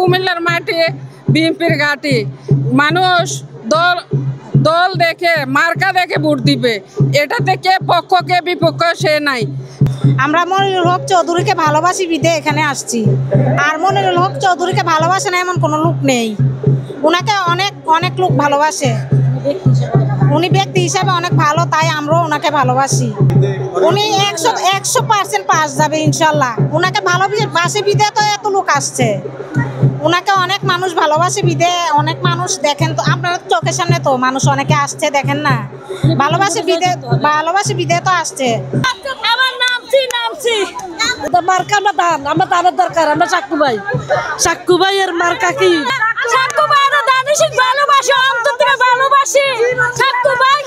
কুমিল্লার মাটি বিএনপির ঘাঁটি। মানুষ দল দল দেখে মার্কা দেখে ভোট দিবে, এটাতে কে পক্ষ কে বিপক্ষ সে নাই। আমরা মনিরুল হক চৌধুরীকে ভালোবাসি বিদে এখানে আসছি। আর মনিরুল হক চৌধুরীকে ভালোবাসে না এমন কোনো লোক নেই। ওনাকে অনেক অনেক লোক ভালোবাসে, উনি ব্যক্তি হিসাবে অনেক ভালো, তাই আমরাও ওনাকে ভালোবাসি। উনি 100% পাস যাবে ইনশাল্লাহ। ওনাকে ভালোবাসে বিদে তো এত লোক আসছে, ওনাকে অনেক মানুষ ভালোবাসে বিদে। অনেক মানুষ দেখেন তো, আপনার চোখের সামনে তো মানুষ অনেকে আসছে, দেখেন না, ভালোবাসে বিদে তো আসছে। আমার নামছি মার্কা আমরা দানের দরকার। আমরা সাক্কু ভাইয়ের মার্কা কি? সাক্কু ভাইয়ের দানিশিক ভালোবাসি, অন্তর থেকে ভালোবাসি। সাক্কু ভাই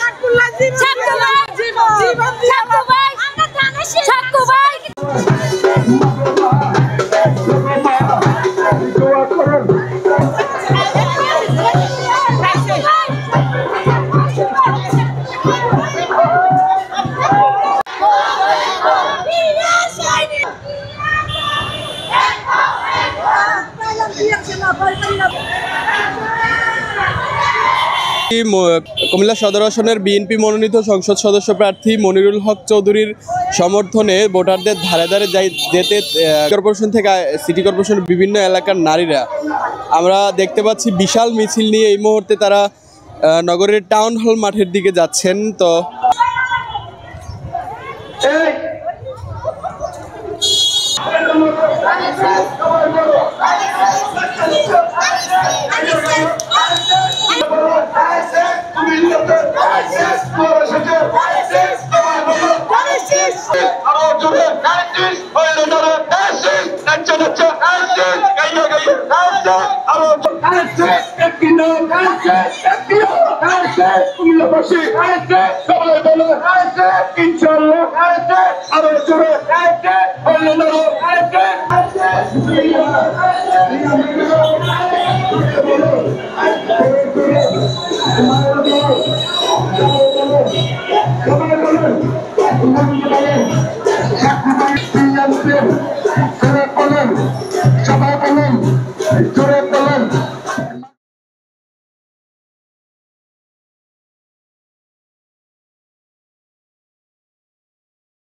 কুমিল্লা সদর আসনের বিএনপি মনোনীত সংসদ সদস্য প্রার্থী মনিরুল হক চৌধুরীর সমর্থনে ভোটারদের ধারে ধারে যেতে কর্পোরেশন থেকে সিটি কর্পোরেশনের বিভিন্ন এলাকার নারীরা আমরা দেখতে পাচ্ছি বিশাল মিছিল নিয়ে এই মুহূর্তে তারা নগরের টাউন হল মাঠের দিকে যাচ্ছেন। তো সবাই বলেন